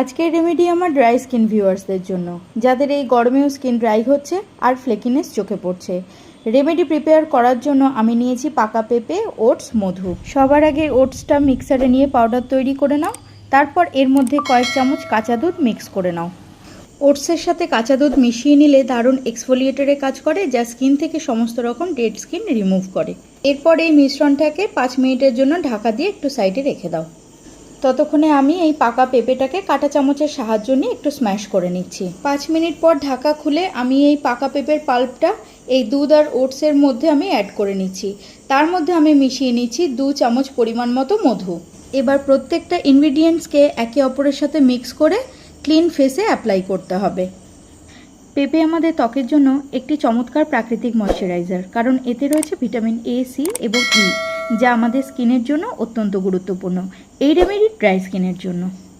আজকের রেমেডি আমার dry skin ভিউয়ার্সদের জন্য, যাদের এই গরমেও স্কিন ড্রাই হচ্ছে আর ফ্লেকিনেস চোখে পড়ছে। রেমেডি প্রিপেয়ার করার জন্য আমি নিয়েছি পাকা পেঁপে, ওটস, মধু। সবার আগে ওটসটা মিক্সারে নিয়ে পাউডার তৈরি করে নাও। তারপর এর মধ্যে কয়েক চামচ কাঁচা দুধ মিক্স করে নাও। ওটসের সাথে কাঁচা দুধ মিশিয়ে নিলে দারুণ এক্সফোলিয়েটরে কাজ করে, যা স্কিন থেকে সমস্ত রকম ডেড স্কিন রিমুভ করে। এরপর এই মিশ্রণটাকে 5 মিনিটের জন্য ঢাকা দিয়ে একটু সাইডে রেখে দাও। ততক্ষণে আমি এই পাকা পেঁপেটাকে কাঁটা চামচের সাহায্য নিয়ে একটু স্ম্যাশ করে নিচ্ছি। 5 মিনিট পর ঢাকা খুলে আমি এই পাকা পেঁপের পাল্পটা এই দুধ আর ওটসের মধ্যে আমি অ্যাড করে নিচ্ছি। তার মধ্যে আমি মিশিয়ে নিচ্ছি 2 চামচ পরিমাণ মতো মধু। এবার প্রত্যেকটা ইনগ্রিডিয়েন্টসকে একে অপরের সাথে মিক্স করে ক্লিন ফেসে অ্যাপ্লাই করতে হবে। পেঁপে আমাদের ত্বকের জন্য একটি চমৎকার প্রাকৃতিক ময়শ্চারাইজার, কারণ এতে রয়েছে ভিটামিন এ, সি এবং ই, যা আমাদের স্কিনের জন্য অত্যন্ত গুরুত্বপূর্ণ। এই রেমেডি ড্রাই স্কিনের জন্য।